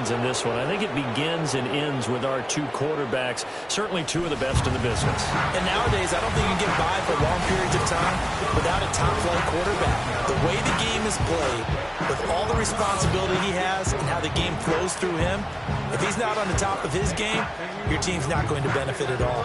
signs in this one. I think it begins and ends with our two quarterbacks, certainly two of the best in the business. And nowadays, I don't think you can get by for long periods of time without a top-flight quarterback. The way the game is played, with all the responsibility he has and how the game flows through him, if he's not on the top of his game, your team's not going to benefit at all.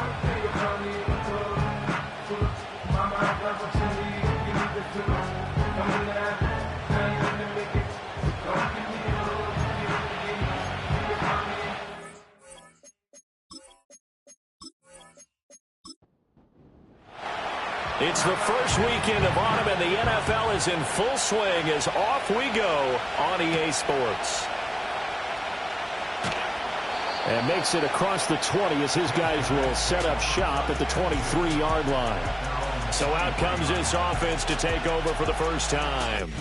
It's the first weekend of autumn, and the NFL is in full swing as off we go on EA Sports. And makes it across the 20 as his guys will set up shop at the 23-yard line. So out comes this offense to take over for the first time.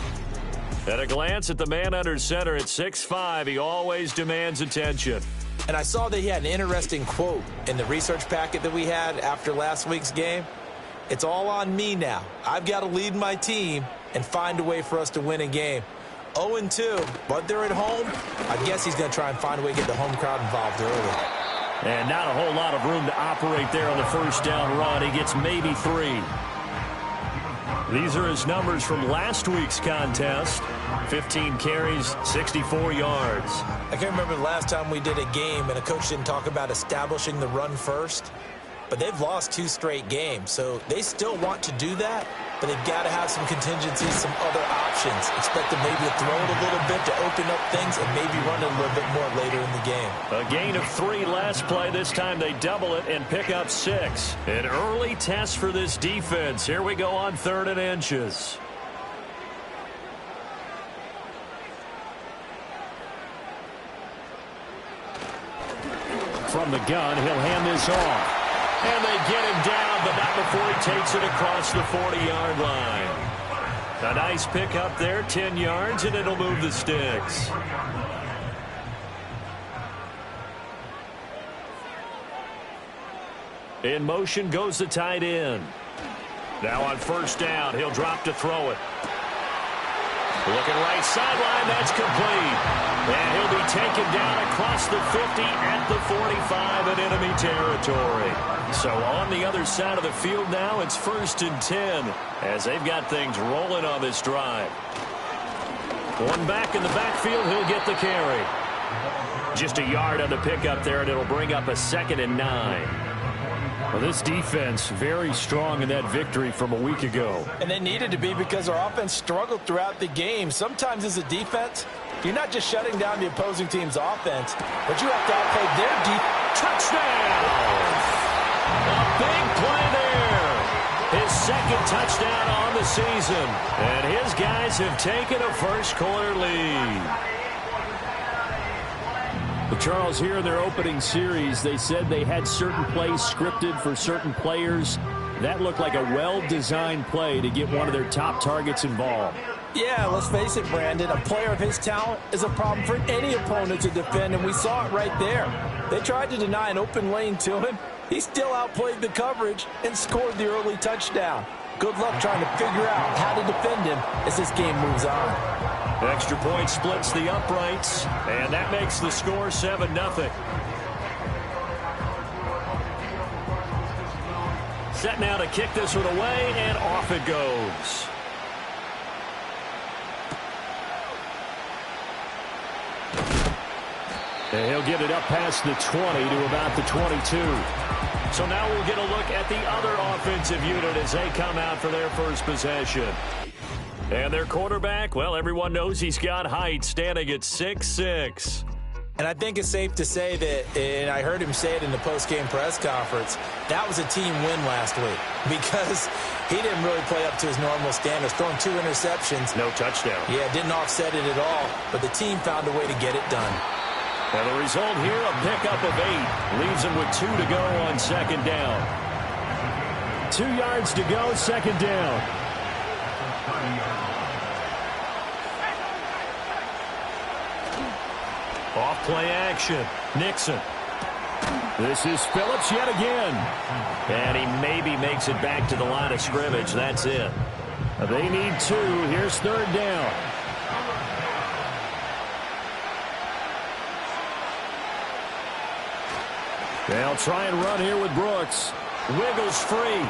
At a glance at the man under center at 6'5", he always demands attention. And I saw that he had an interesting quote in the research packet that we had after last week's game. It's all on me now. I've got to lead my team and find a way for us to win a game. 0-2, but they're at home. I guess he's going to try and find a way to get the home crowd involved early. And not a whole lot of room to operate there on the first down run. He gets maybe 3. These are his numbers from last week's contest. 15 carries, 64 yards. I can't remember the last time we did a game and a coach didn't talk about establishing the run first. But they've lost 2 straight games, so they still want to do that, but they've got to have some contingencies, some other options. Expect them maybe to throw it a little bit to open up things and maybe run it a little bit more later in the game. A gain of 3 last play. This time they double it and pick up 6. An early test for this defense. Here we go on 3rd and inches. From the gun, he'll hand this off. And they get him down, but not before he takes it across the 40-yard line. A nice pick up there, 10 yards, and it'll move the sticks. In motion goes the tight end. Now on first down, he'll drop to throw it. Looking right sideline, that's complete. And he'll be taken down across the 50 at the 45 in enemy territory. So on the other side of the field now, it's 1st and 10 as they've got things rolling on this drive. One back in the backfield, he'll get the carry. Just a yard on the pickup there, and it'll bring up a 2nd and 9. Well, this defense very strong in that victory from a week ago. And they needed to be because our offense struggled throughout the game. Sometimes as a defense, you're not just shutting down the opposing team's offense, but you have to outplay their defense. Touchdown! A big play there. His 2nd touchdown on the season. And his guys have taken a first-quarter lead. But Charles, here in their opening series, they said they had certain plays scripted for certain players. That looked like a well-designed play to get one of their top targets involved. Yeah, let's face it, Brandon. A player of his talent is a problem for any opponent to defend, and we saw it right there. They tried to deny an open lane to him. He still outplayed the coverage and scored the early touchdown. Good luck trying to figure out how to defend him as this game moves on. Extra point splits the uprights, and that makes the score 7-0. Set now to kick this one away, and off it goes. And he'll get it up past the 20 to about the 22. So now we'll get a look at the other offensive unit as they come out for their first possession. And their quarterback, well, everyone knows he's got height, standing at 6'6". And I think it's safe to say that, and I heard him say it in the post-game press conference, that was a team win last week because he didn't really play up to his normal standards, throwing 2 interceptions. No touchdown. Yeah, didn't offset it at all, but the team found a way to get it done. And the result here, a pickup of 8. Leaves him with 2 to go on 2nd down. 2 yards to go, 2nd down. Off play action. Nixon. This is Phillips yet again. And he maybe makes it back to the line of scrimmage. That's it. They need 2. Here's 3rd down. They'll try and run here with Brooks. Wiggles free.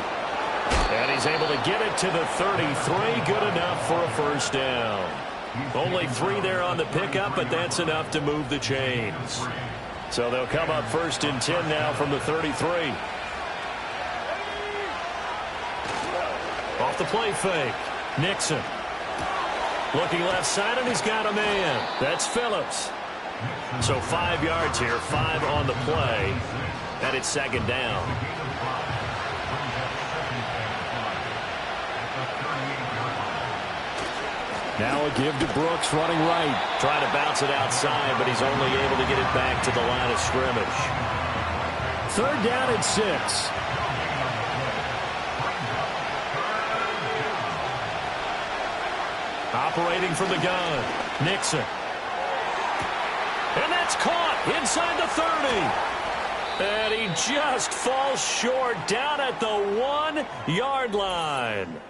And he's able to get it to the 33. Good enough for a first down. Only 3 there on the pickup, but that's enough to move the chains. So they'll come up 1st and 10 now from the 33. Off the play fake. Nixon. Looking left side, and he's got a man. That's Phillips. So 5 yards here, 5 on the play. And it's 2nd down. Now a give to Brooks running right. Trying to bounce it outside, but he's only able to get it back to the line of scrimmage. 3rd down and 6. Operating from the gun. Nixon. And that's caught inside the 30. And he just falls short down at the 1-yard line.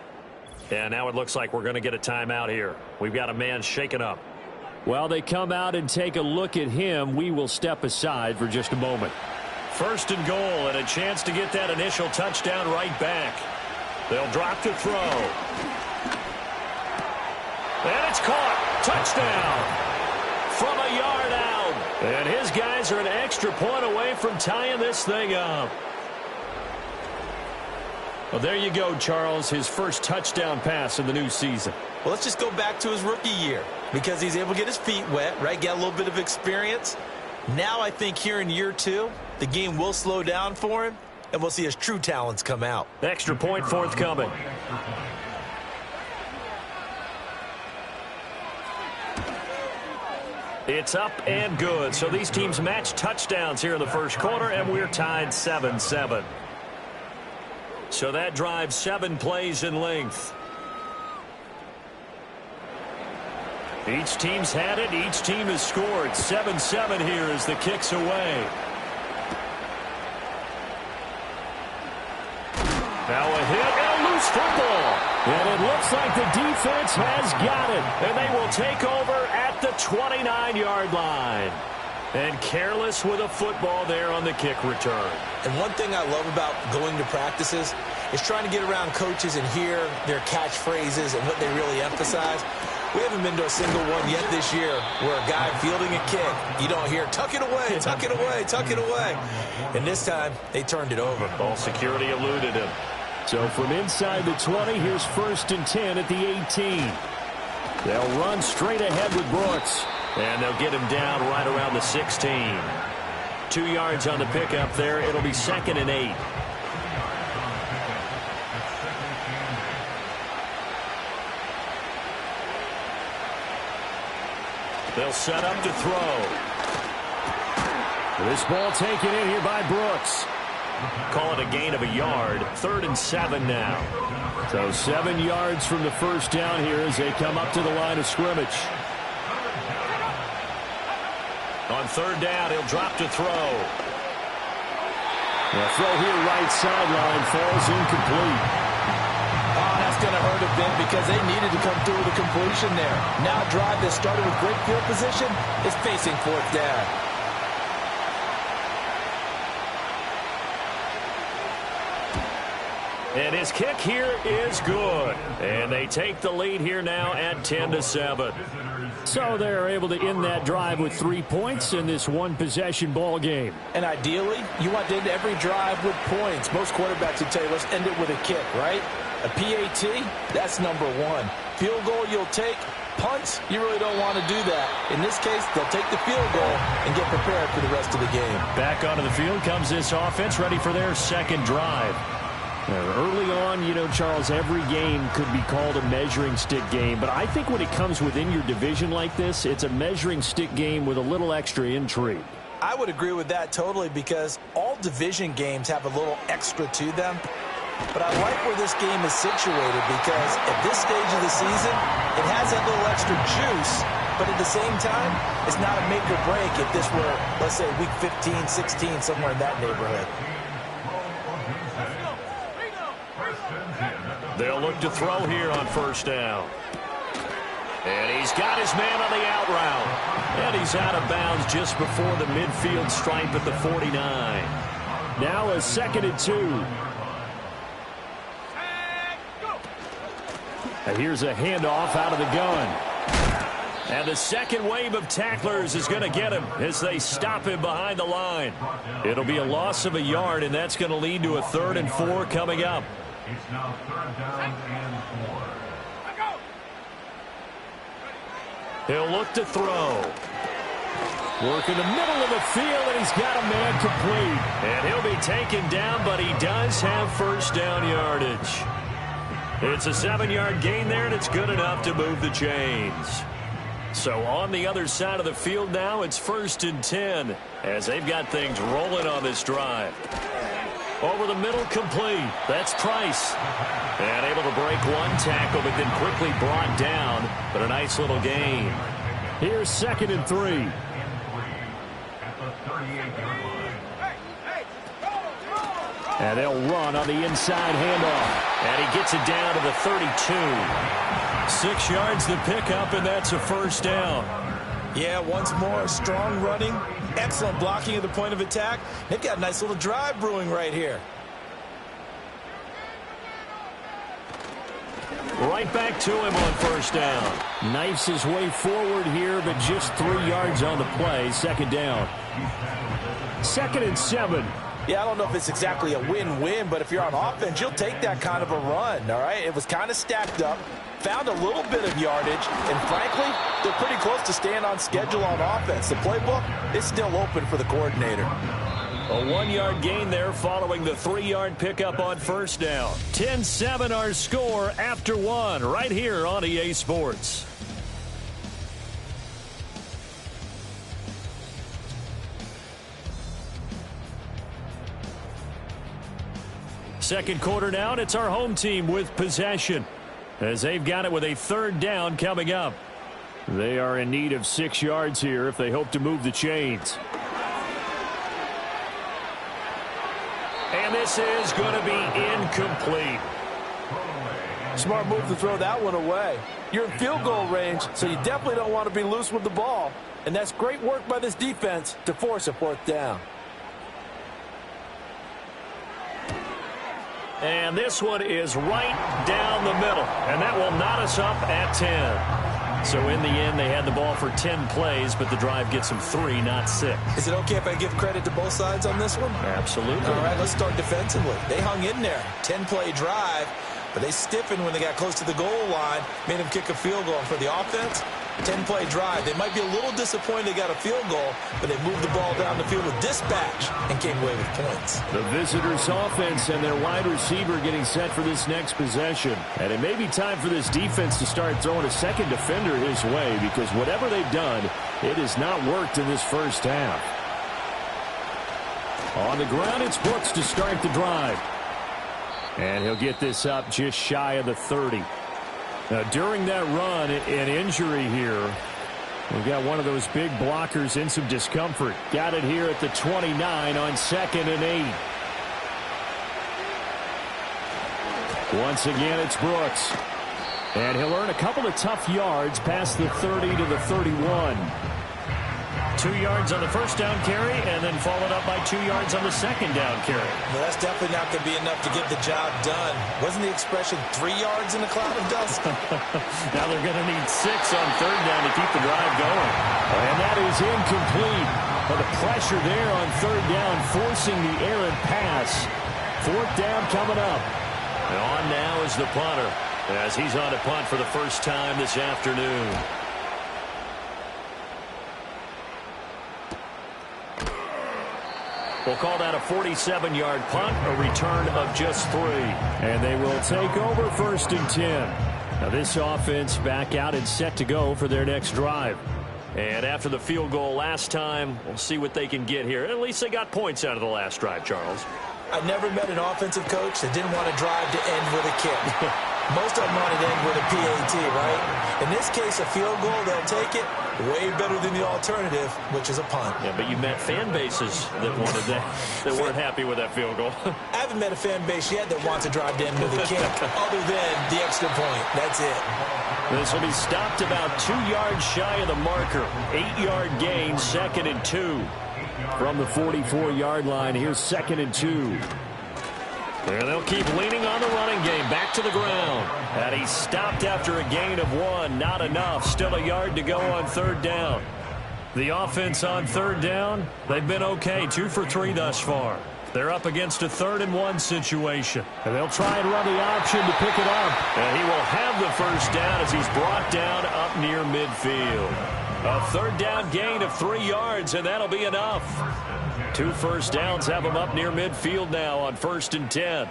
And now it looks like we're going to get a timeout here. We've got a man shaken up. While they come out and take a look at him, we will step aside for just a moment. 1st and goal, and a chance to get that initial touchdown right back. They'll drop to throw. And it's caught. Touchdown. From a yard out. And his guys are an extra point away from tying this thing up. Well, there you go, Charles. His first touchdown pass in the new season. Well, let's just go back to his rookie year because he's able to get his feet wet, right? Get a little bit of experience. Now I think here in year 2, the game will slow down for him, and we'll see his true talents come out. Extra point forthcoming. It's up and good. So these teams match touchdowns here in the first quarter, and we're tied 7-7. So that drives 7 plays in length. Each team's had it. Each team has scored. 7-7 here as the kick's away. Now a hit and a loose football. And it looks like the defense has got it. And they will take over at the 29-yard line. And careless with a football there on the kick return. And one thing I love about going to practices is trying to get around coaches and hear their catchphrases and what they really emphasize. We haven't been to a single one yet this year where a guy fielding a kick, you don't hear, tuck it away, tuck it away, tuck it away. And this time, they turned it over. Ball security eluded him. So from inside the 20, here's 1st and 10 at the 18. They'll run straight ahead with Brooks. And they'll get him down right around the 16. 2 yards on the pickup there. It'll be 2nd and 8. They'll set up to throw. This ball taken in here by Brooks. Call it a gain of a yard. 3rd and 7 now. So 7 yards from the first down here as they come up to the line of scrimmage. On 3rd down, he'll drop to throw. The throw here right sideline falls incomplete. Oh, that's going to hurt a bit because they needed to come through with a completion there. Now a drive that started with great field position is facing 4th down. And his kick here is good. And they take the lead here now at 10-7. So they're able to end that drive with 3 points in this one-possession ball game. And ideally, you want to end every drive with points. Most quarterbacks would tell you, let's end it with a kick, right? A PAT, that's number 1. Field goal you'll take. Punts, you really don't want to do that. In this case, they'll take the field goal and get prepared for the rest of the game. Back onto the field comes this offense, ready for their second drive. Early on, you know, Charles, every game could be called a measuring stick game. But I think when it comes within your division like this, it's a measuring stick game with a little extra intrigue. I would agree with that totally because all division games have a little extra to them. But I like where this game is situated because at this stage of the season, it has that little extra juice. But at the same time, it's not a make or break if this were, let's say, week 15, 16, somewhere in that neighborhood. They'll look to throw here on 1st down. And he's got his man on the out route. And he's out of bounds just before the midfield stripe at the 49. Now a 2nd and 2. And here's a handoff out of the gun. And the second wave of tacklers is going to get him as they stop him behind the line. It'll be a loss of a yard, and that's going to lead to a 3rd and 4 coming up. It's now 3rd down and 4. He'll look to throw. Work in the middle of the field, and he's got a man complete. And he'll be taken down, but he does have first down yardage. It's a 7-yard gain there, and it's good enough to move the chains. So on the other side of the field now, it's 1st and 10 as they've got things rolling on this drive. Over the middle, complete. That's Price. And able to break one tackle, but then quickly brought down. But a nice little gain. Here's 2nd and 3. And they'll run on the inside handoff. And he gets it down to the 32. 6 yards the pickup, and that's a first down. Yeah, once more, strong running, excellent blocking at the point of attack. They've got a nice little drive brewing right here. Right back to him on first down. Knifes his way forward here, but just 3 yards on the play. 2nd down. 2nd and 7. Yeah, I don't know if it's exactly a win-win, but if you're on offense, you'll take that kind of a run, all right? It was kind of stacked up, found a little bit of yardage, and frankly, they're pretty close to staying on schedule on offense. The playbook is still open for the coordinator. A 1-yard gain there following the 3-yard pickup on first down. 10-7 our score after 1 right here on EA Sports. Second quarter now, and it's our home team with possession as they've got it with a 3rd down coming up. They are in need of 6 yards here if they hope to move the chains. And this is going to be incomplete. Smart move to throw that one away. You're in field goal range, so you definitely don't want to be loose with the ball. And that's great work by this defense to force a 4th down. And this one is right down the middle. And that will knot us up at 10. So in the end, they had the ball for 10 plays, but the drive gets them 3, not 6. Is it okay if I give credit to both sides on this one? Absolutely. All right, let's start defensively. They hung in there. 10-play drive, but they stiffened when they got close to the goal line, made them kick a field goal. And for the offense, 10-play drive. They might be a little disappointed they got a field goal, but they moved the ball down the field with dispatch and came away with points. The visitors' offense and their wide receiver getting set for this next possession. And it may be time for this defense to start throwing a second defender his way because whatever they've done, it has not worked in this first half. On the ground, it's Brooks to start the drive. And he'll get this up just shy of the 30. Now, during that run, an injury here. We've got one of those big blockers in some discomfort. Got it here at the 29 on 2nd and 8. Once again, it's Brooks. And he'll earn a couple of tough yards past the 30 to the 31. 2 yards on the first down carry, and then followed up by 2 yards on the second down carry. Well, that's definitely not going to be enough to get the job done. Wasn't the expression 3 yards in a cloud of dust? Now they're going to need 6 on 3rd down to keep the drive going. And that is incomplete. But the pressure there on 3rd down, forcing the errant pass. 4th down coming up. And on now is the punter, as he's on to punt for the first time this afternoon. We'll call that a 47-yard punt, a return of just 3. And they will take over 1st and 10. Now this offense back out and set to go for their next drive. And after the field goal last time, we'll see what they can get here. At least they got points out of the last drive, Charles. I never met an offensive coach that didn't want to drive to end with a kick. Most of them want to end with a PAT, right? In this case, a field goal, they'll take it. Way better than the alternative, which is a punt. Yeah, but you met fan bases that wanted that, that weren't happy with that field goal. I haven't met a fan base yet that wants to drive to end with a kick, other than the extra point. That's it. This will be stopped about 2 yards shy of the marker. 8-yard gain, 2nd and 2. From the 44-yard line, here's 2nd and 2. And they'll keep leaning on the running game. Back to the ground. And he's stopped after a gain of 1. Not enough. Still a yard to go on 3rd down. The offense on 3rd down, they've been okay. 2 for 3 thus far. They're up against a 3rd and 1 situation. And they'll try and run the option to pick it up. And he will have the 1st down as he's brought down up near midfield. A 3rd down gain of 3 yards, and that'll be enough. 2 first downs have him up near midfield now on 1st and 10.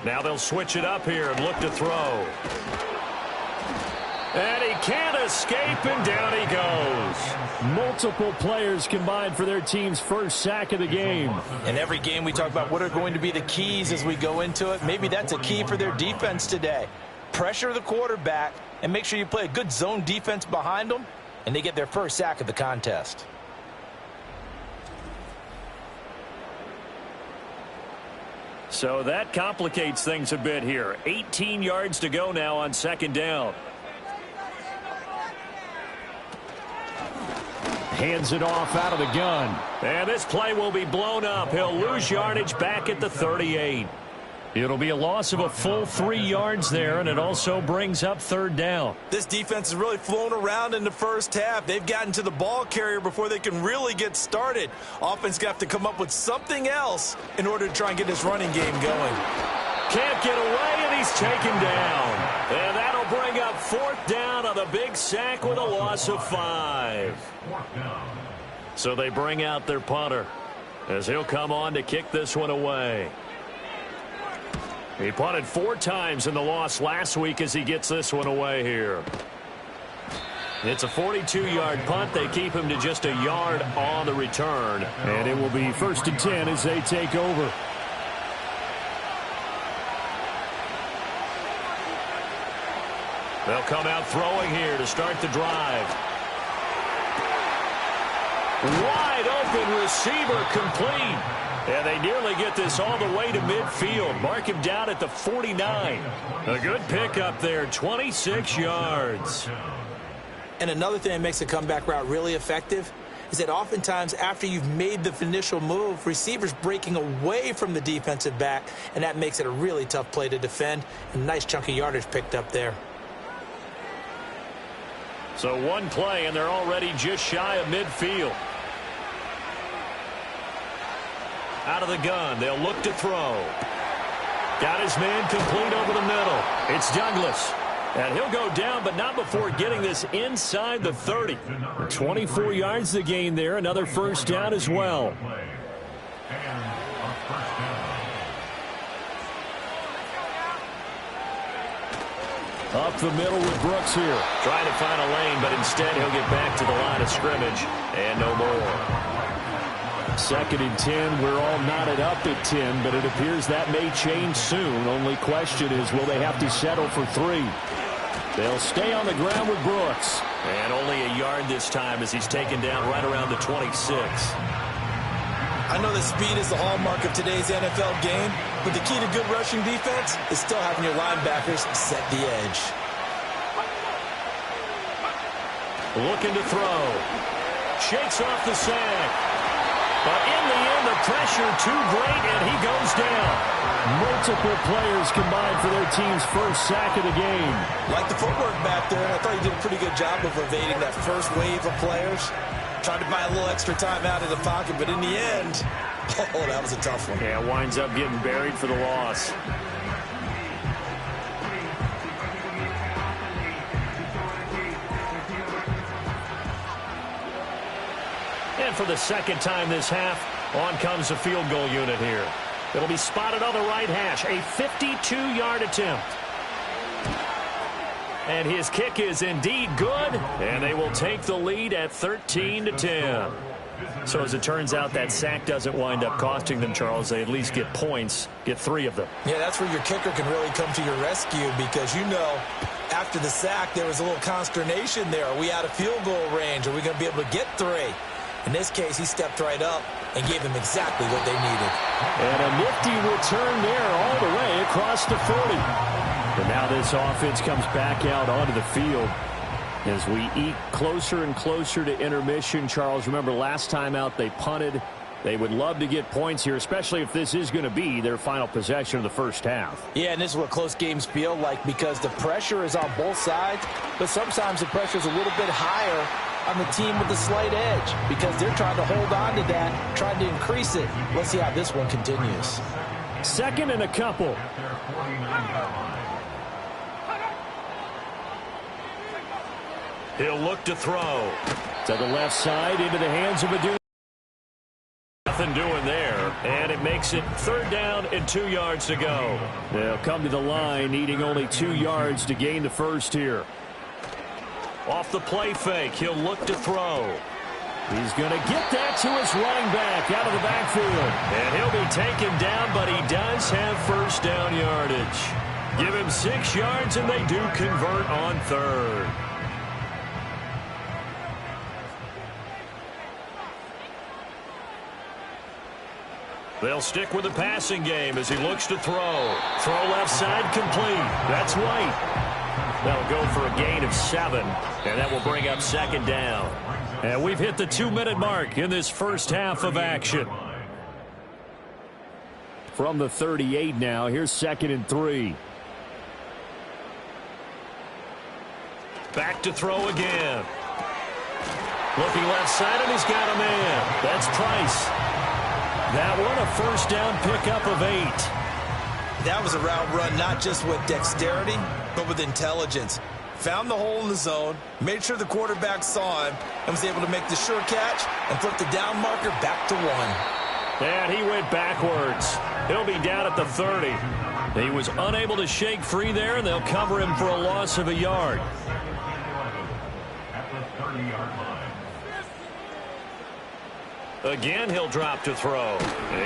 Now they'll switch it up here and look to throw. And he can't escape, and down he goes. Multiple players combined for their team's first sack of the game. In every game we talk about what are going to be the keys as we go into it. Maybe that's a key for their defense today. Pressure the quarterback and make sure you play a good zone defense behind them, and they get their first sack of the contest. So that complicates things a bit here. 18 yards to go now on 2nd down. Hands it off out of the gun. And this play will be blown up. He'll lose yardage back at the 38. It'll be a loss of a full 3 yards there, and it also brings up 3rd down. This defense has really flown around in the first half. They've gotten to the ball carrier before they can really get started. Offense got to come up with something else in order to try and get this running game going. Can't get away, and he's taken down. And that'll bring up 4th down on the big sack with a loss of 5. So they bring out their punter as he'll come on to kick this one away. He punted 4 times in the loss last week as he gets this one away here. It's a 42-yard punt. They keep him to just a yard on the return. And it will be 1st and 10 as they take over. They'll come out throwing here to start the drive. Wide open receiver complete. And they nearly get this all the way to midfield. Mark him down at the 49. A good pickup there, 26 yards. And another thing that makes a comeback route really effective is that oftentimes after you've made the initial move, receivers breaking away from the defensive back, and that makes it a really tough play to defend. A nice chunk of yardage picked up there. So 1 play, and they're already just shy of midfield. Out of the gun, they'll look to throw. Got his man complete over the middle. It's Douglas. And he'll go down, but not before getting this inside the 30. 24 yards to gain there. Another 1st down as well. Up the middle with Brooks here. Trying to find a lane, but instead he'll get back to the line of scrimmage. And no more. 2nd and 10. We're all knotted up at 10, but it appears that may change soon. Only question is, will they have to settle for 3? They'll stay on the ground with Brooks. And only a yard this time as he's taken down right around the 26. I know that speed is the hallmark of today's NFL game, but the key to good rushing defense is still having your linebackers set the edge. Looking to throw. Shakes off the sack. But in the end, the pressure too great, and he goes down. Multiple players combined for their team's first sack of the game. Like the footwork back there, I thought he did a pretty good job of evading that first wave of players. Tried to buy a little extra time out of the pocket, but in the end, oh, that was a tough one. Yeah, winds up getting buried for the loss. And for the 2nd time this half, on comes the field goal unit here. It'll be spotted on the right hash. A 52-yard attempt. And his kick is indeed good. And they will take the lead at 13-10. So as it turns out, that sack doesn't wind up costing them, Charles. They at least get points, get 3 of them. Yeah, that's where your kicker can really come to your rescue because, you know, after the sack, there was a little consternation there. Are we out of field goal range? Are we going to be able to get 3? In this case, he stepped right up and gave them exactly what they needed. And a nifty return there all the way across the 40. And now this offense comes back out onto the field as we eke closer and closer to intermission. Charles, remember last time out they punted. They would love to get points here, especially if this is going to be their final possession of the first half. Yeah, and this is what close games feel like because the pressure is on both sides, but sometimes the pressure is a little bit higher on the team with the slight edge because they're trying to hold on to that, trying to increase it. Let's see how this one continues. Second and a couple. He'll look to throw. To the left side, into the hands of Adu. Nothing doing there, and it makes it 3rd down and 2 yards to go. They'll come to the line, needing only 2 yards to gain the first here. Off the play fake, he'll look to throw. He's going to get that to his running back out of the backfield. And he'll be taken down, but he does have first down yardage. Give him 6 yards, and they do convert on 3rd. They'll stick with the passing game as he looks to throw. Throw left side complete. That's White. That'll go for a gain of 7, and that will bring up 2nd down. And we've hit the 2-minute mark in this first half of action. From the 38 now, here's 2nd and 3. Back to throw again. Looking left side, and he's got a man. That's Price. That one a first down pickup of 8. That was a route run not just with dexterity, but with intelligence. Found the hole in the zone, made sure the quarterback saw him, and was able to make the sure catch and flip the down marker back to 1. And he went backwards. He'll be down at the 30. He was unable to shake free there, and they'll cover him for a loss of a yard. At the 30-yard line. Again, he'll drop to throw.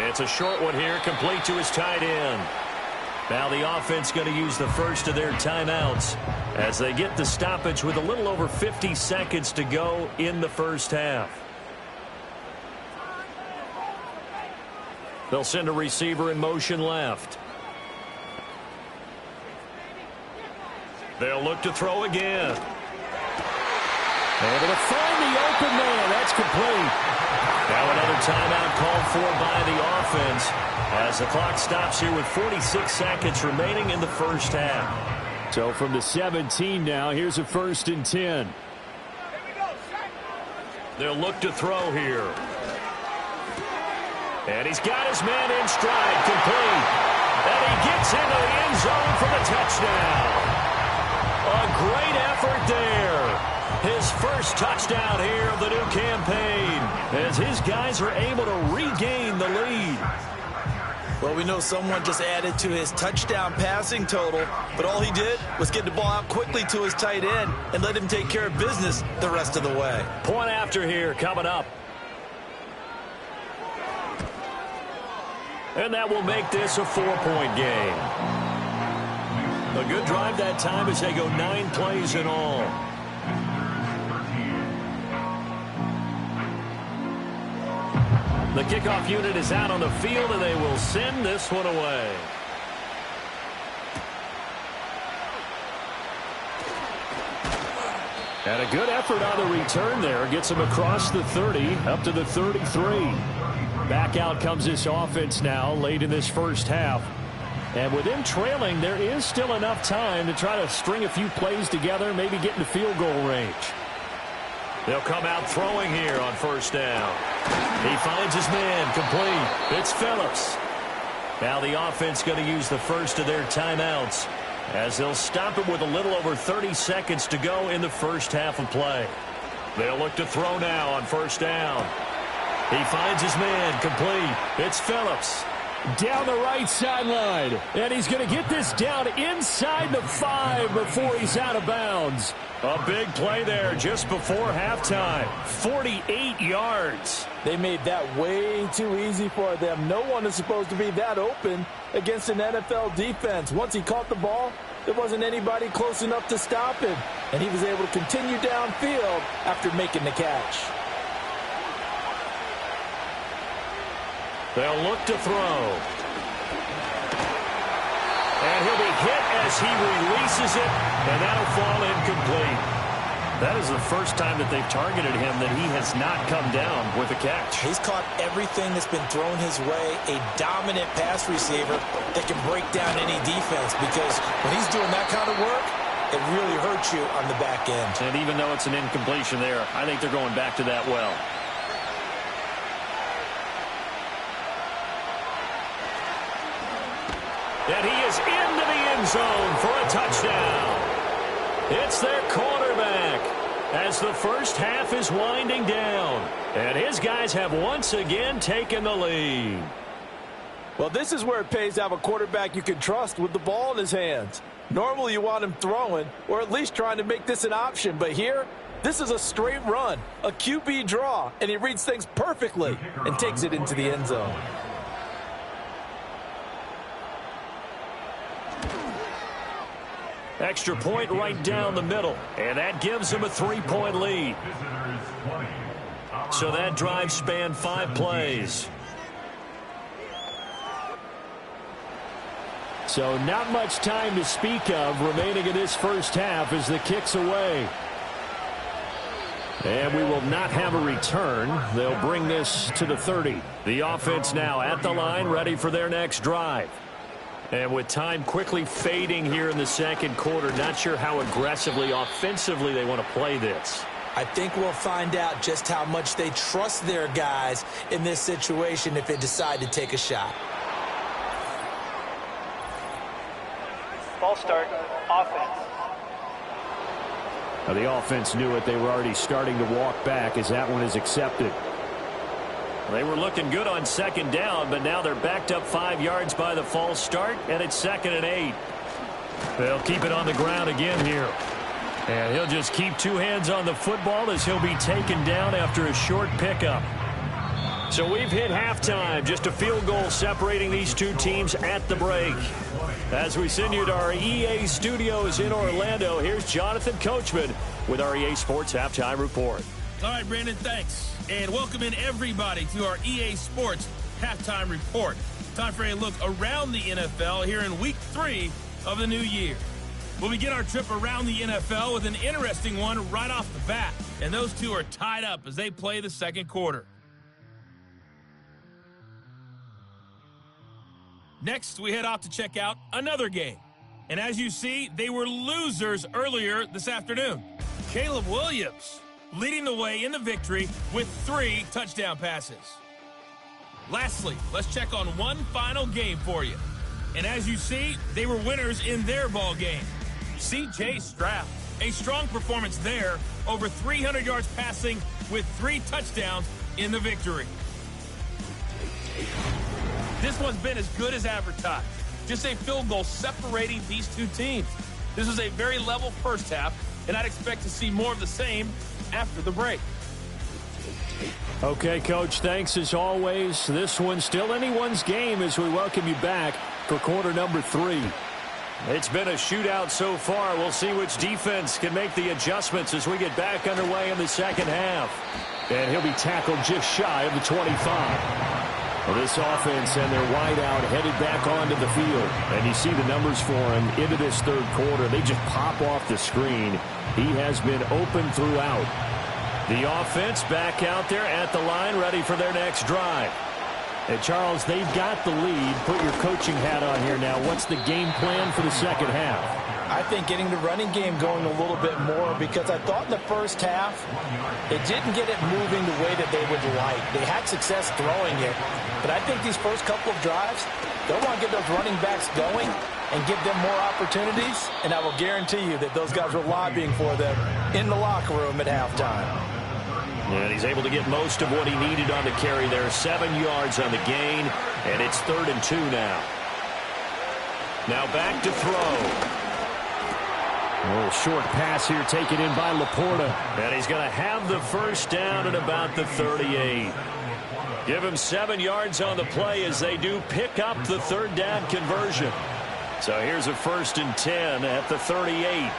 It's a short one here, complete to his tight end. Now the offense going to use the first of their timeouts as they get the stoppage with a little over 50 seconds to go in the first half. They'll send a receiver in motion left. They'll look to throw again. Able to find the open man. That's complete. Now another timeout called for by the offense as the clock stops here with 46 seconds remaining in the first half. So from the 17 now, here's a 1st and 10. They'll look to throw here. And he's got his man in stride, complete. And he gets into the end zone for the touchdown. A great effort there. His first touchdown here of the new campaign as his guys are able to regain the lead. Well, we know someone just added to his touchdown passing total, but all he did was get the ball out quickly to his tight end and let him take care of business the rest of the way. Point after here coming up. And that will make this a 4-point game. A good drive that time as they go 9 plays in all. The kickoff unit is out on the field, and they will send this one away. And a good effort on the return there. Gets him across the 30, up to the 33. Back out comes this offense now late in this first half. And with them trailing, there is still enough time to try to string a few plays together, maybe get into field goal range. They'll come out throwing here on first down. He finds his man, complete. It's Phillips. Now the offense going to use the first of their timeouts as they'll stop it with a little over 30 seconds to go in the first half of play. They'll look to throw now on first down. He finds his man, complete. It's Phillips. Down the right sideline. And he's going to get this down inside the 5 before he's out of bounds. A big play there just before halftime. 48 yards. They made that way too easy for them. No one is supposed to be that open against an NFL defense. Once he caught the ball, there wasn't anybody close enough to stop him. And he was able to continue downfield after making the catch. They'll look to throw. And he'll be hit as he releases it, and that'll fall incomplete. That is the first time that they've targeted him that he has not come down with a catch. He's caught everything that's been thrown his way, a dominant pass receiver that can break down any defense, because when he's doing that kind of work, it really hurts you on the back end. And even though it's an incompletion there, I think they're going back to that well. And he is into the end zone for a touchdown. It's their quarterback as the first half is winding down. And his guys have once again taken the lead. Well, this is where it pays to have a quarterback you can trust with the ball in his hands. Normally you want him throwing or at least trying to make this an option. But here, this is a straight run, a QB draw, and he reads things perfectly and takes it into the end zone. Extra point right down the middle, and that gives him a 3-point lead. So that drive spanned 5 plays. So not much time to speak of remaining in this first half as the kick's away. And we will not have a return. They'll bring this to the 30. The offense now at the line, ready for their next drive. And with time quickly fading here in the second quarter, not sure how aggressively, offensively they want to play this. I think we'll find out just how much they trust their guys in this situation if they decide to take a shot. Ball start, offense. Now the offense knew it. They were already starting to walk back as that one is accepted. They were looking good on second down, but now they're backed up 5 yards by the false start, and it's 2nd and 8. They'll keep it on the ground again here. And he'll just keep 2 hands on the football as he'll be taken down after a short pickup. So we've hit halftime, just a field goal separating these two teams at the break. As we send you to our EA studios in Orlando, here's Jonathan Coachman with our EA Sports Halftime Report. All right, Brandon, thanks. And welcome in everybody to our EA Sports Halftime Report. Time for a look around the NFL here in Week 3 of the new year. We'll begin our trip around the NFL with an interesting one right off the bat. And those two are tied up as they play the second quarter. Next, we head off to check out another game. And as you see, they were losers earlier this afternoon. Caleb Williams leading the way in the victory with 3 touchdown passes. Lastly, let's check on one final game for you. And as you see, they were winners in their ball game. C.J. Stroud, a strong performance there, over 300 yards passing with 3 touchdowns in the victory. This one's been as good as advertised. Just a field goal separating these two teams. This was a very level first half, and I'd expect to see more of the same after the break. Okay, Coach, thanks as always. This one's still anyone's game as we welcome you back for quarter number 3. It's been a shootout so far. We'll see which defense can make the adjustments as we get back underway in the second half. And he'll be tackled just shy of the 25. Well, this offense and their wideout headed back onto the field. And you see the numbers for him into this third quarter. They just pop off the screen. He has been open throughout. The offense back out there at the line, ready for their next drive. And, Charles, they've got the lead. Put your coaching hat on here now. What's the game plan for the second half? I think getting the running game going a little bit more, because I thought in the first half they didn't get it moving the way that they would like. They had success throwing it, but I think these first couple of drives, they'll want to get those running backs going and give them more opportunities, and I will guarantee you that those guys were lobbying for them in the locker room at halftime. And he's able to get most of what he needed on the carry there. 7 yards on the gain, and it's 3rd and 2 now. Now back to throw. A little short pass here taken in by Laporta. And he's going to have the first down at about the 38. Give him 7 yards on the play as they do pick up the 3rd down conversion. So here's a 1st and 10 at the 38.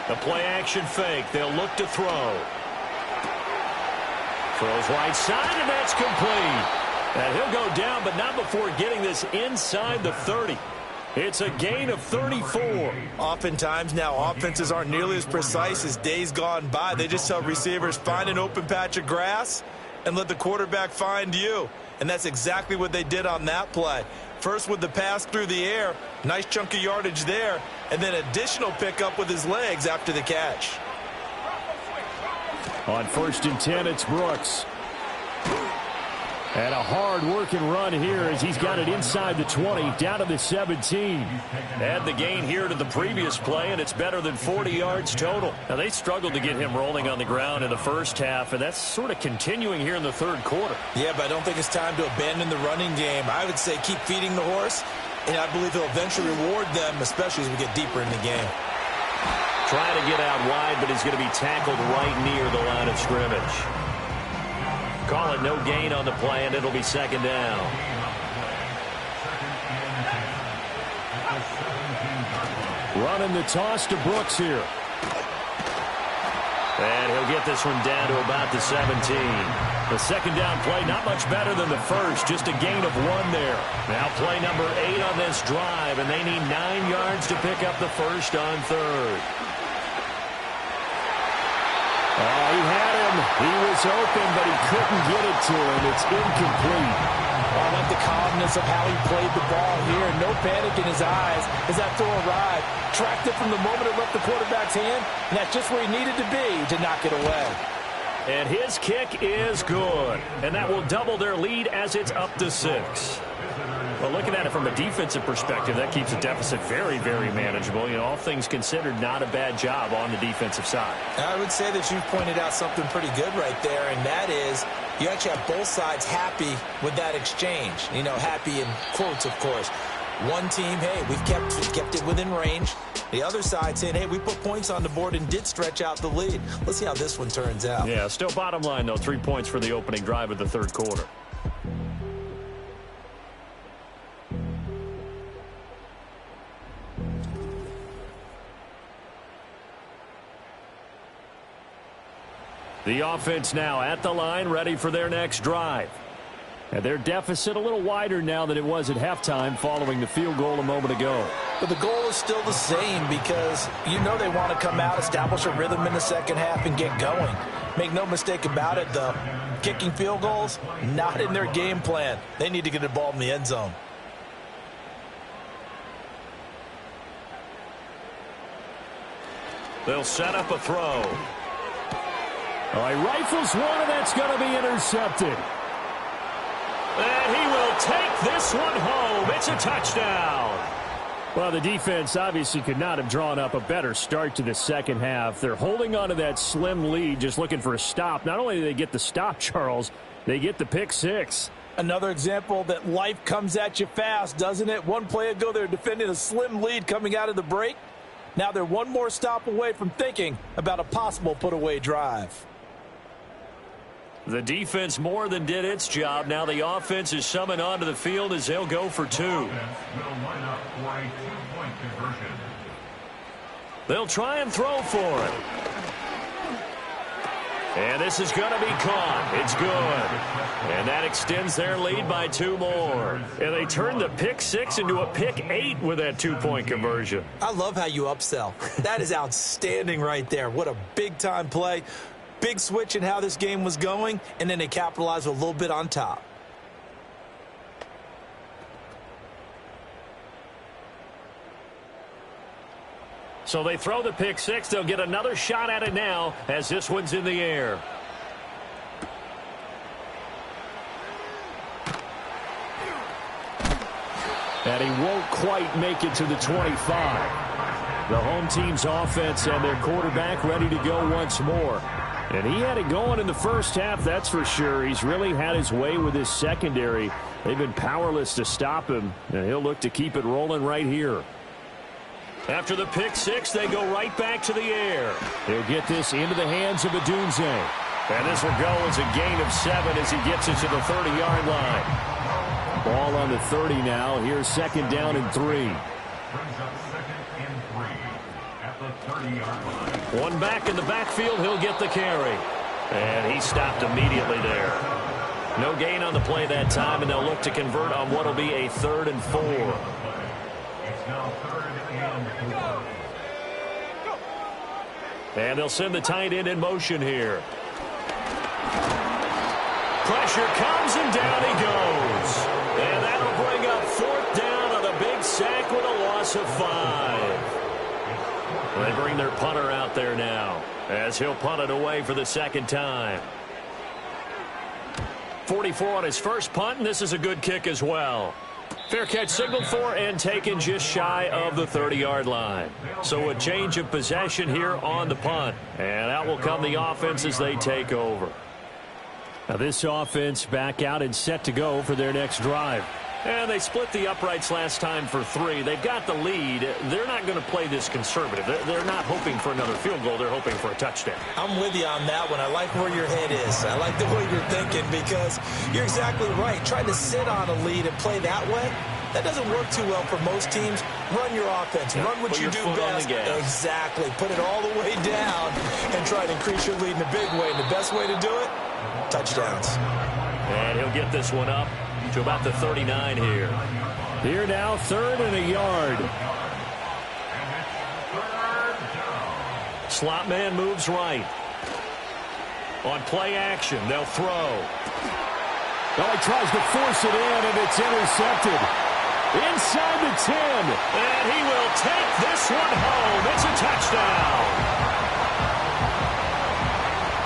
The play action fake. They'll look to throw. Throws right side, and that's complete. And he'll go down, but not before getting this inside the 30. It's a gain of 34. Oftentimes now, offenses aren't nearly as precise as days gone by. They just tell receivers, find an open patch of grass and let the quarterback find you. And that's exactly what they did on that play. First with the pass through the air, nice chunk of yardage there, and then additional pickup with his legs after the catch. On 1st and 10, it's Brooks. And a hard-working run here as he's got it inside the 20, down to the 17. Add the gain here to the previous play, and it's better than 40 yards total. Now, they struggled to get him rolling on the ground in the first half, and that's sort of continuing here in the third quarter. Yeah, but I don't think it's time to abandon the running game. I would say keep feeding the horse, and I believe he'll eventually reward them, especially as we get deeper in the game. Trying to get out wide, but he's going to be tackled right near the line of scrimmage. Call it no gain on the play, and it'll be 2nd down. Running the toss to Brooks here. And he'll get this one down to about the 17. The 2nd down play, not much better than the first, just a gain of 1 there. Now play number 8 on this drive, and they need 9 yards to pick up the first on 3rd. Oh, he had him. He was open, but he couldn't get it to him. It's incomplete. I like the calmness of how he played the ball here. No panic in his eyes as that throw arrived. Tracked it from the moment it left the quarterback's hand, and that's just where he needed to be to knock it away. And his kick is good. And that will double their lead as it's up to 6. Well, looking at it from a defensive perspective, that keeps the deficit very, very manageable. You know, all things considered, not a bad job on the defensive side. I would say that you've pointed out something pretty good right there, and that is you actually have both sides happy with that exchange. You know, happy in quotes, of course. One team, hey, we've kept it within range. The other side saying, hey, we put points on the board and did stretch out the lead. Let's see how this one turns out. Yeah, still bottom line, though, 3 points for the opening drive of the third quarter. The offense now at the line, ready for their next drive. And their deficit a little wider now than it was at halftime following the field goal a moment ago. But the goal is still the same because you know they want to come out, establish a rhythm in the second half, and get going. Make no mistake about it, though. Kicking field goals, not in their game plan. They need to get the ball in the end zone. They'll set up a throw. All right, rifles one, and that's going to be intercepted. And he will take this one home. It's a touchdown. Well, the defense obviously could not have drawn up a better start to the second half. They're holding on to that slim lead, just looking for a stop. Not only do they get the stop, Charles, they get the pick 6. Another example that life comes at you fast, doesn't it? One play ago, they were defending a slim lead coming out of the break. Now they're one more stop away from thinking about a possible put-away drive. The defense more than did its job. Now the offense is summoned onto the field as they'll go for 2. They'll try and throw for it. And this is going to be caught. It's good. And that extends their lead by 2 more. And they turned the pick 6 into a pick 8 with that 2-point conversion. I love how you upsell. That is outstanding right there. What a big-time play. Big switch in how this game was going, and then they capitalized a little bit on top. So they throw the pick 6. They'll get another shot at it now as this one's in the air. And he won't quite make it to the 25. The home team's offense and their quarterback ready to go once more. And he had it going in the first half, that's for sure. He's really had his way with his secondary. They've been powerless to stop him, and he'll look to keep it rolling right here. After the pick 6, they go right back to the air. They'll get this into the hands of Adunze. And this will go as a gain of 7 as he gets it to the 30-yard line. Ball on the 30 now. Here's 2nd down and 3. Brings up 2nd and 3 at the 30-yard line. One back in the backfield, he'll get the carry. And he stopped immediately there. No gain on the play that time, and they'll look to convert on what will be a 3rd and 4. It's now 3rd and 4. And they'll send the tight end in motion here. Pressure comes, and down he goes. And that'll bring up 4th down on a big sack with a loss of 5. They bring their punter out there now as he'll punt it away for the 2nd time. 44 on his first punt, and this is a good kick as well. Fair catch signaled for and taken just shy of the 30-yard line. So a change of possession here on the punt. And out will come the offense as they take over. Now this offense back out and set to go for their next drive. And they split the uprights last time for 3. They've got the lead. They're not going to play this conservative. They're not hoping for another field goal. They're hoping for a touchdown. I'm with you on that one. I like where your head is. I like the way you're thinking because you're exactly right. Trying to sit on a lead and play that way, that doesn't work too well for most teams. Run your offense. Yeah, run what you do best. Exactly. Put it all the way down and try to increase your lead in a big way. And the best way to do it, touchdowns. And he'll get this one up to about the 39 here. Here now, 3rd and a yard. Slot man moves right. On play action, they'll throw. Well, he tries to force it in, and it's intercepted. Inside the 10. And he will take this one home. It's a touchdown.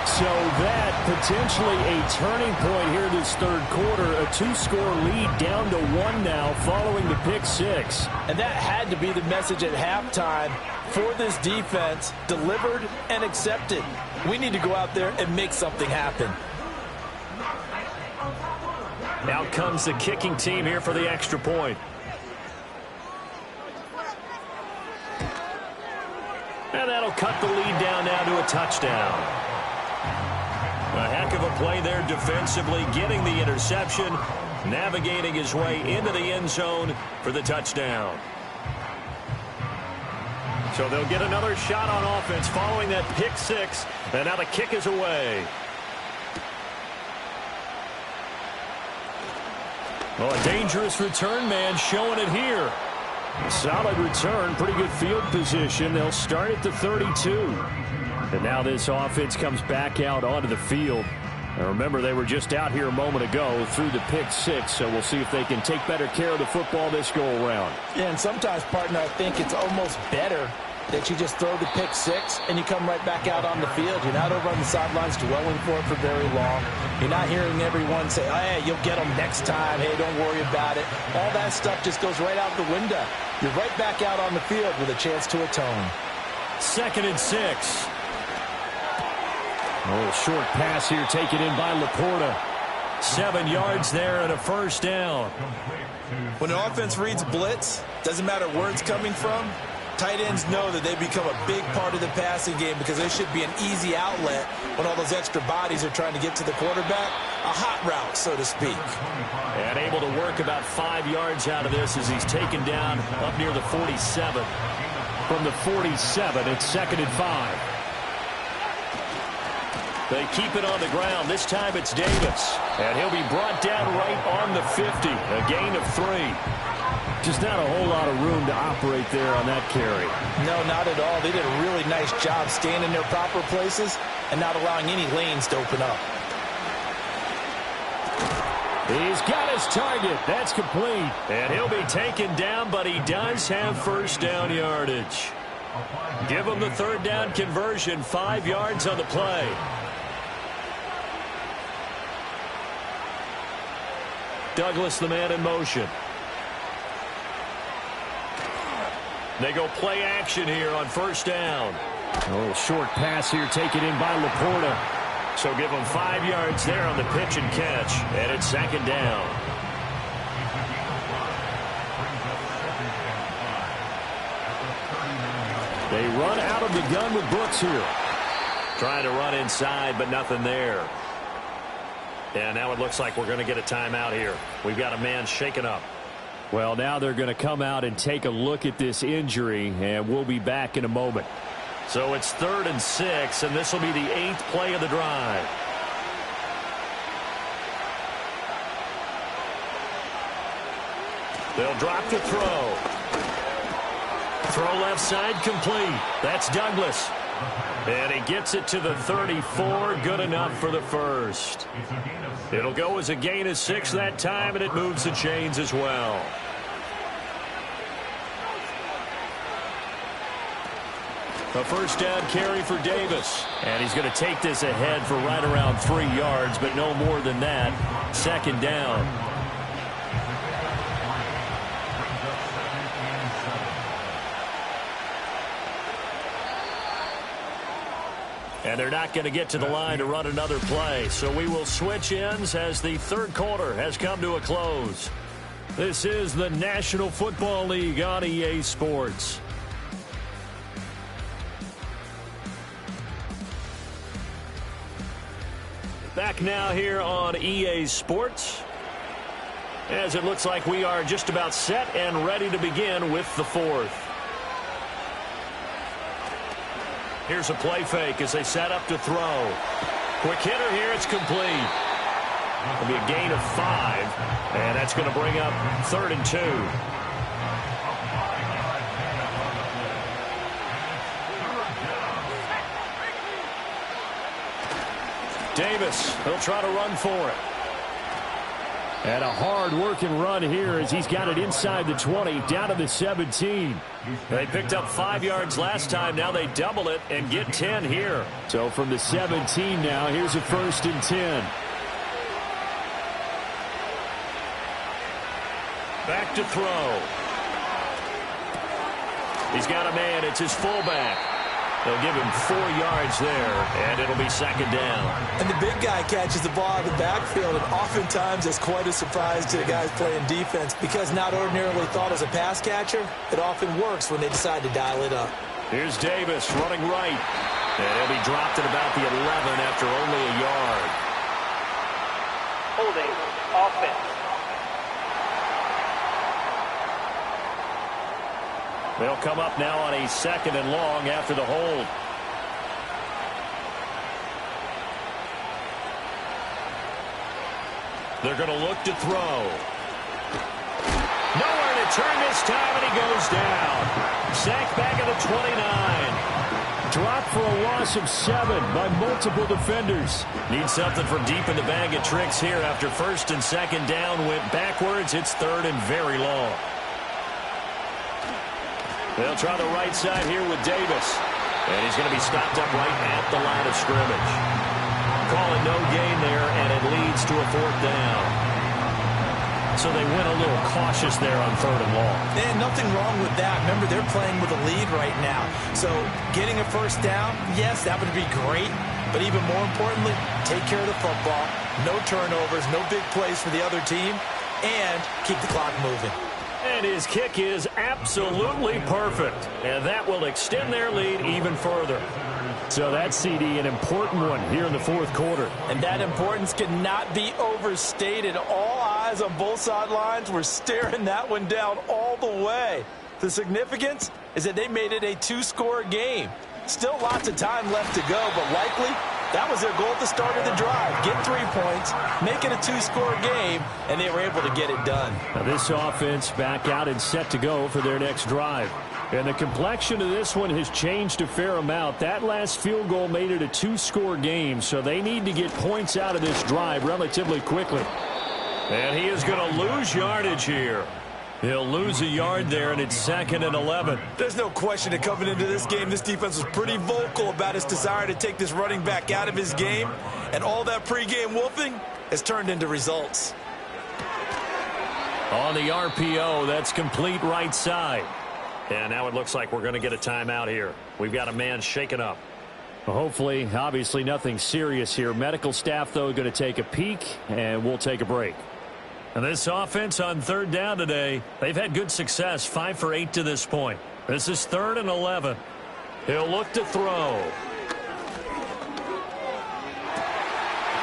So that potentially a turning point here this 3rd quarter. A 2-score lead down to 1 now following the pick 6. And that had to be the message at halftime for this defense. Delivered and accepted. We need to go out there and make something happen. Out comes the kicking team here for the extra point. And that'll cut the lead down now to a touchdown. A heck of a play there defensively, getting the interception, navigating his way into the end zone for the touchdown. So they'll get another shot on offense following that pick 6, and now the kick is away. Well, a dangerous return man showing it here. Solid return, pretty good field position. They'll start at the 32. And now this offense comes back out onto the field. Now remember, they were just out here a moment ago through the pick 6, so we'll see if they can take better care of the football this go-around. Yeah, and sometimes, partner, I think it's almost better that you just throw the pick 6 and you come right back out on the field. You're not over on the sidelines dwelling for it for very long. You're not hearing everyone say, oh, hey, you'll get them next time. Hey, don't worry about it. All that stuff just goes right out the window. You're right back out on the field with a chance to atone. 2nd and 6. A little short pass here taken in by Laporta. 7 yards there and a 1st down. When an offense reads blitz, doesn't matter where it's coming from, tight ends know that they become a big part of the passing game because they should be an easy outlet when all those extra bodies are trying to get to the quarterback. A hot route, so to speak. And able to work about 5 yards out of this as he's taken down up near the 47. From the 47, it's 2nd and 5. They keep it on the ground. This time it's Davis. And he'll be brought down right on the 50. A gain of 3. Just not a whole lot of room to operate there on that carry. No, not at all. They did a really nice job staying in their proper places and not allowing any lanes to open up. He's got his target. That's complete. And he'll be taken down, but he does have 1st down yardage. Give him the 3rd down conversion. 5 yards on the play. Douglas, the man in motion. They go play action here on 1st down. A little short pass here taken in by Laporta. So give them 5 yards there on the pitch and catch. And it's 2nd down. They run out of the gun with Brooks here. Trying to run inside, but nothing there. And now it looks like we're going to get a timeout here. We've got a man shaken up. Well, now they're going to come out and take a look at this injury, and we'll be back in a moment. So it's 3rd and 6, and this will be the 8th play of the drive. They'll drop to throw. Throw left side complete. That's Douglas. And he gets it to the 34. Good enough for the first. It'll go as a gain of 6 that time, and it moves the chains as well. A first down carry for Davis. And he's going to take this ahead for right around 3 yards, but no more than that. Second down. And they're not going to get to the line to run another play. So we will switch ends as the third quarter has come to a close. This is the National Football League on EA Sports. Back now here on EA Sports, as it looks like we are just about set and ready to begin with the fourth. Here's a play fake as they set up to throw. Quick hitter here, it's complete. It'll be a gain of 5, and that's going to bring up 3rd and 2. Davis, he'll try to run for it. And a hard-working run here as he's got it inside the 20, down to the 17. They picked up 5 yards last time. Now they double it and get 10 here. So from the 17 now, here's a 1st and 10. Back to throw. He's got a man. It's his fullback. They'll give him 4 yards there, and it'll be 2nd down. And the big guy catches the ball out of the backfield, and oftentimes it's quite a surprise to the guys playing defense because not ordinarily thought as a pass catcher, it often works when they decide to dial it up. Here's Davis running right, and he'll be dropped at about the 11 after only a yard. Holding offense. They'll come up now on a 2nd and long after the hold. They're going to look to throw. Nowhere to turn this time, and he goes down. Sacked back at the 29. Dropped for a loss of 7 by multiple defenders. Need something from deep in the bag of tricks here after 1st and 2nd down. Went backwards. It's 3rd and very long. They'll try the right side here with Davis. And he's going to be stopped up right at the line of scrimmage. Call it no gain there, and it leads to a 4th down. So they went a little cautious there on 3rd and long. And nothing wrong with that. Remember, they're playing with a lead right now. So getting a 1st down, yes, that would be great. But even more importantly, take care of the football. No turnovers, no big plays for the other team, and keep the clock moving. And his kick is absolutely perfect. And that will extend their lead even further. So that CD, an important one here in the 4th quarter. And that importance cannot be overstated. All eyes on both sidelines were staring that one down all the way. The significance is that they made it a 2-score game. Still lots of time left to go, but likely that was their goal at the start of the drive. Get 3 points, make it a 2-score game, and they were able to get it done. Now this offense back out and set to go for their next drive. And the complexion of this one has changed a fair amount. That last field goal made it a 2-score game, so they need to get points out of this drive relatively quickly. And he is going to lose yardage here. He'll lose a yard there, and it's 2nd and 11. There's no question that coming into this game, this defense was pretty vocal about its desire to take this running back out of his game. And all that pregame wolfing has turned into results. On the RPO, that's complete right side. And now it looks like we're going to get a timeout here. We've got a man shaken up. Well, hopefully, obviously nothing serious here. Medical staff, though, going to take a peek, and we'll take a break. And this offense on 3rd down today, they've had good success, 5 for 8 to this point. This is 3rd and 11. He'll look to throw.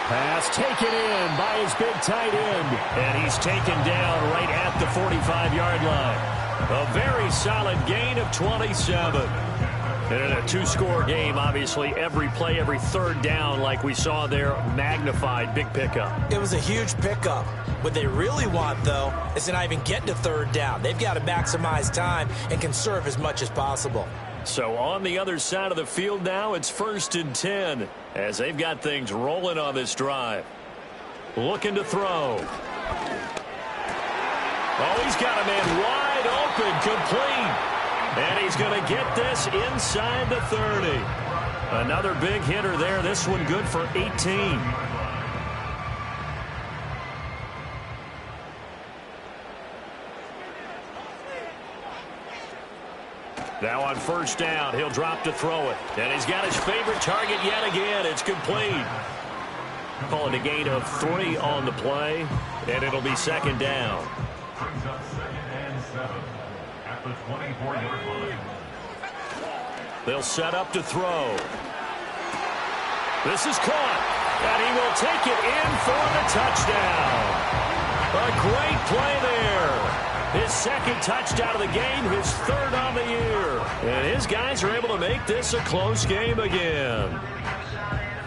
Pass taken in by his big tight end. And he's taken down right at the 45-yard line. A very solid gain of 27. And in a two-score game, obviously, every play, every third down, like we saw there, magnified, big pickup. It was a huge pickup. What they really want, though, is to not even get to third down. They've got to maximize time and conserve as much as possible. So on the other side of the field now, it's 1st and 10 as they've got things rolling on this drive. Looking to throw. Oh, he's got a man wide open, complete. And he's going to get this inside the 30. Another big hitter there. This one good for 18. Now on 1st down, he'll drop to throw it. And he's got his favorite target yet again. It's complete. Calling a gain of 3 on the play, and it'll be 2nd down. Brings up 2nd and 7 at the 24-yard line. They'll set up to throw. This is caught, and he will take it in for the touchdown. A great play there. His 2nd touchdown of the game, his 3rd on the year. And his guys are able to make this a close game again.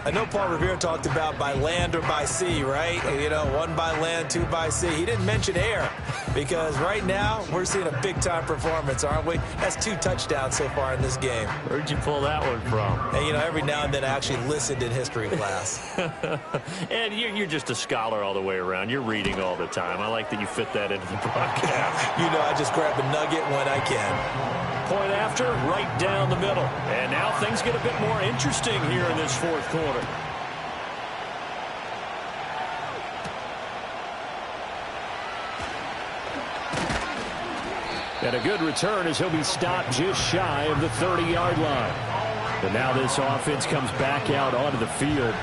I know Paul Revere talked about by land or by sea, right? You know, 1 by land, 2 by sea. He didn't mention air because right now we're seeing a big-time performance, aren't we? That's 2 touchdowns so far in this game. Where'd you pull that one from? And, you know, every now and then I actually listened in history class. And you're just a scholar all the way around. You're reading all the time. I like that you fit that into the broadcast. You know, I just grab a nugget when I can. Point after, right down the middle. And now things get a bit more interesting here in this 4th quarter. And a good return as he'll be stopped just shy of the 30-yard line. But now this offense comes back out onto the field.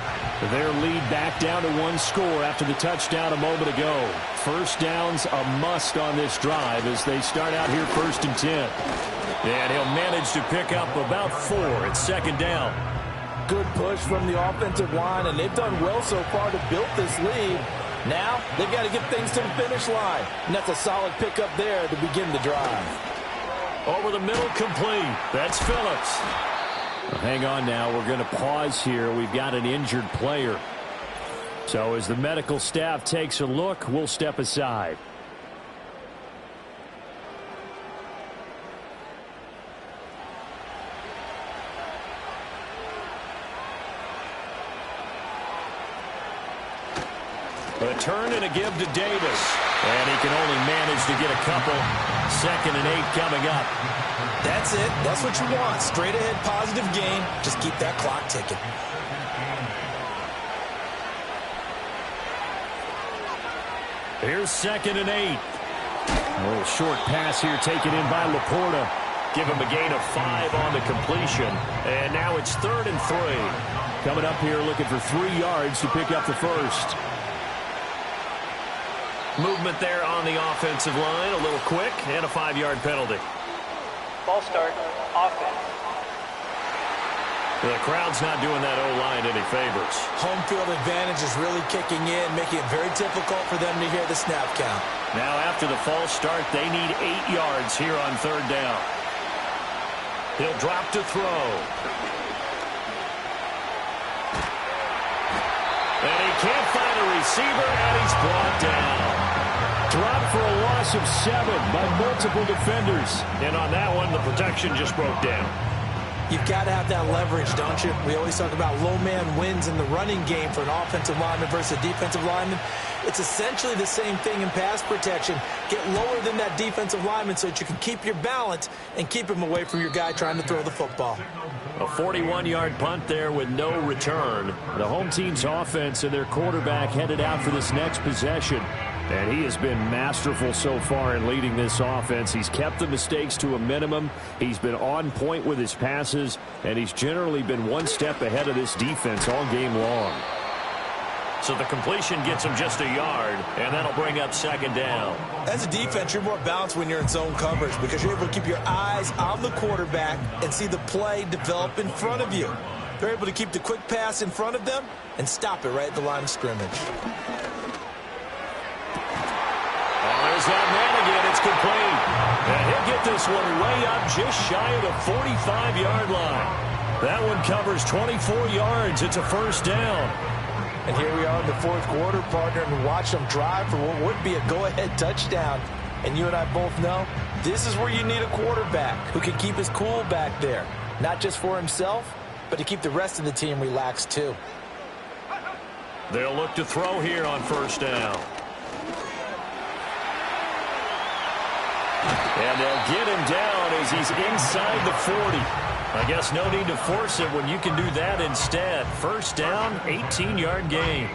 Their lead back down to 1 score after the touchdown a moment ago. 1st down's a must on this drive as they start out here 1st and 10. And he'll manage to pick up about 4 at 2nd down. Good push from the offensive line, and they've done well so far to build this lead. Now they've got to get things to the finish line. And that's a solid pickup there to begin the drive. Over the middle, complete. That's Phillips. Well, hang on now. We're going to pause here. We've got an injured player. So as the medical staff takes a look, we'll step aside. A turn and a give to Davis. And he can only manage to get a couple. 2nd and 8 coming up. That's it. That's what you want. Straight ahead positive gain. Just keep that clock ticking. Here's 2nd and 8. A little short pass here taken in by Laporta. Give him a gain of 5 on the completion. And now it's 3rd and 3. Coming up here looking for 3 yards to pick up the 1st. Movement there on the offensive line, a little quick, and a 5-yard penalty. Ball start, offense. The crowd's not doing that O-line any favors. Home field advantage is really kicking in, making it very difficult for them to hear the snap count. Now after the false start, they need 8 yards here on 3rd down. He'll drop to throw. And he can't find a receiver, and he's brought down. Dropped for a loss of 7 by multiple defenders. And on that one, the protection just broke down. You've got to have that leverage, don't you? We always talk about low man wins in the running game for an offensive lineman versus a defensive lineman. It's essentially the same thing in pass protection. Get lower than that defensive lineman so that you can keep your balance and keep him away from your guy trying to throw the football. A 41-yard punt there with no return. The home team's offense and their quarterback headed out for this next possession. And he has been masterful so far in leading this offense. He's kept the mistakes to a minimum. He's been on point with his passes. And he's generally been one step ahead of this defense all game long. So the completion gets him just a yard, and that'll bring up 2nd down. As a defense, you're more balanced when you're in zone coverage because you're able to keep your eyes on the quarterback and see the play develop in front of you. They're able to keep the quick pass in front of them and stop it right at the line of scrimmage. Oh, there's has that man again. It's complete. And he'll get this one way up just shy of the 45-yard line. That one covers 24 yards. It's a first down. And here we are in the fourth quarter, partner, and watch them drive for what would be a go-ahead touchdown. And you and I both know this is where you need a quarterback who can keep his cool back there, not just for himself, but to keep the rest of the team relaxed too. They'll look to throw here on first down. And they'll get him down as he's inside the 40. I guess no need to force it when you can do that instead. First down, 18-yard gain.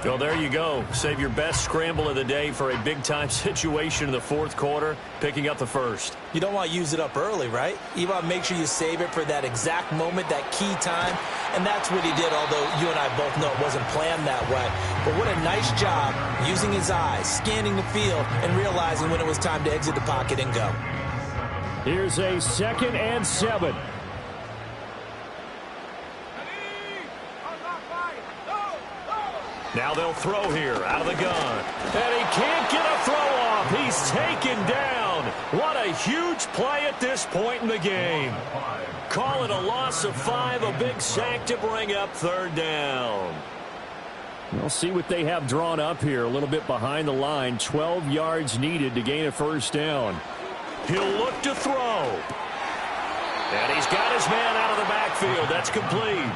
Well, there you go. Save your best scramble of the day for a big-time situation in the fourth quarter, picking up the first. You don't want to use it up early, right? You want to make sure you save it for that exact moment, that key time. And that's what he did, although you and I both know it wasn't planned that way. But what a nice job using his eyes, scanning the field, and realizing when it was time to exit the pocket and go. Here's a 2nd and 7. Now they'll throw here out of the gun. And he can't get a throw off. He's taken down. What a huge play at this point in the game. Call it a loss of 5, a big sack to bring up third down. We'll see what they have drawn up here. A little bit behind the line. 12 yards needed to gain a first down. He'll look to throw. And he's got his man out of the backfield. That's complete.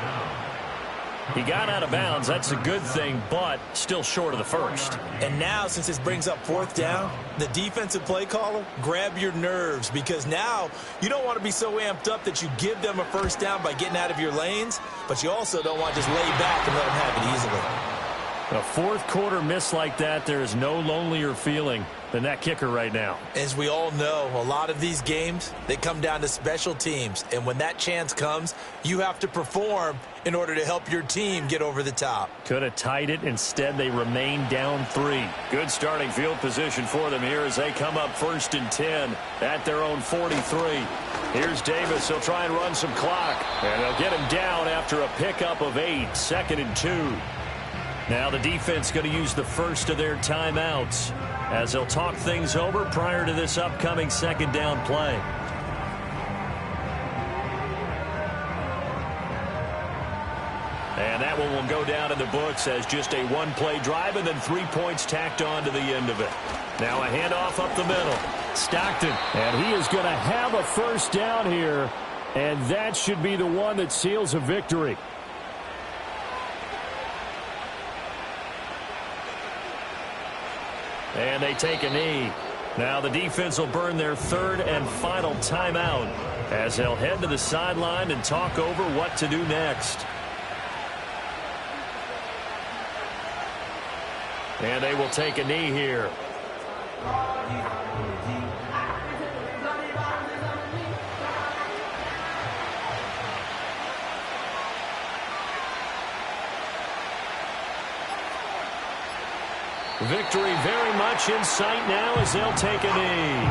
He got out of bounds. That's a good thing, but still short of the first. And now, since this brings up fourth down, the defensive play caller, grab your nerves, because now you don't want to be so amped up that you give them a first down by getting out of your lanes, but you also don't want to just lay back and let them have it easily. A fourth quarter miss like that, there is no lonelier feeling than that kicker right now. As we all know, a lot of these games, they come down to special teams. And when that chance comes, you have to perform in order to help your team get over the top. Could have tied it. Instead, they remain down 3. Good starting field position for them here as they come up 1st and 10 at their own 43. Here's Davis. He'll try and run some clock. And they'll get him down after a pickup of 8. 2nd and 2. Now the defense going to use the first of their timeouts as they'll talk things over prior to this upcoming second down play. And that one will go down in the books as just a one-play drive and then 3 points tacked on to the end of it. Now a handoff up the middle. Stockton. And he is going to have a first down here, and that should be the one that seals a victory. And they take a knee. Now the defense will burn their 3rd and final timeout as they'll head to the sideline and talk over what to do next. And they will take a knee here. Victory very much in sight now as they'll take a knee.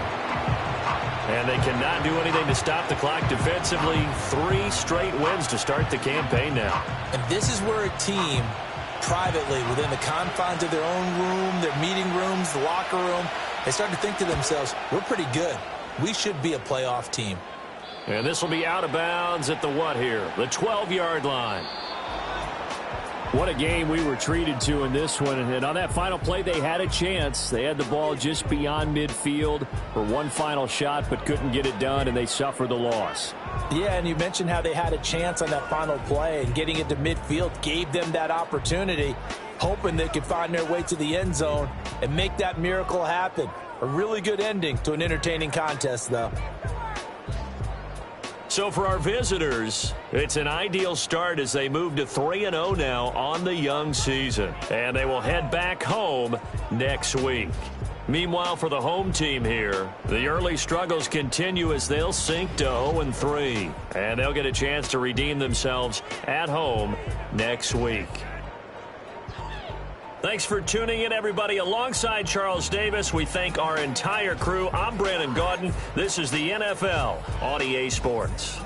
And they cannot do anything to stop the clock defensively. 3 straight wins to start the campaign now. And this is where a team, privately, within the confines of their own room, their meeting rooms, the locker room, they start to think to themselves, we're pretty good. We should be a playoff team. And this will be out of bounds at the what here? The 12-yard line. What a game we were treated to in this one. And on that final play, they had a chance. They had the ball just beyond midfield for one final shot, but couldn't get it done, and they suffered the loss. Yeah, and you mentioned how they had a chance on that final play, and getting it to midfield gave them that opportunity, hoping they could find their way to the end zone and make that miracle happen. A really good ending to an entertaining contest, though. So for our visitors, it's an ideal start as they move to 3-0 now on the young season. And they will head back home next week. Meanwhile, for the home team here, the early struggles continue as they'll sink to 0-3. And they'll get a chance to redeem themselves at home next week. Thanks for tuning in, everybody. Alongside Charles Davis, we thank our entire crew. I'm Brandon Gaudin. This is the NFL on EA Sports.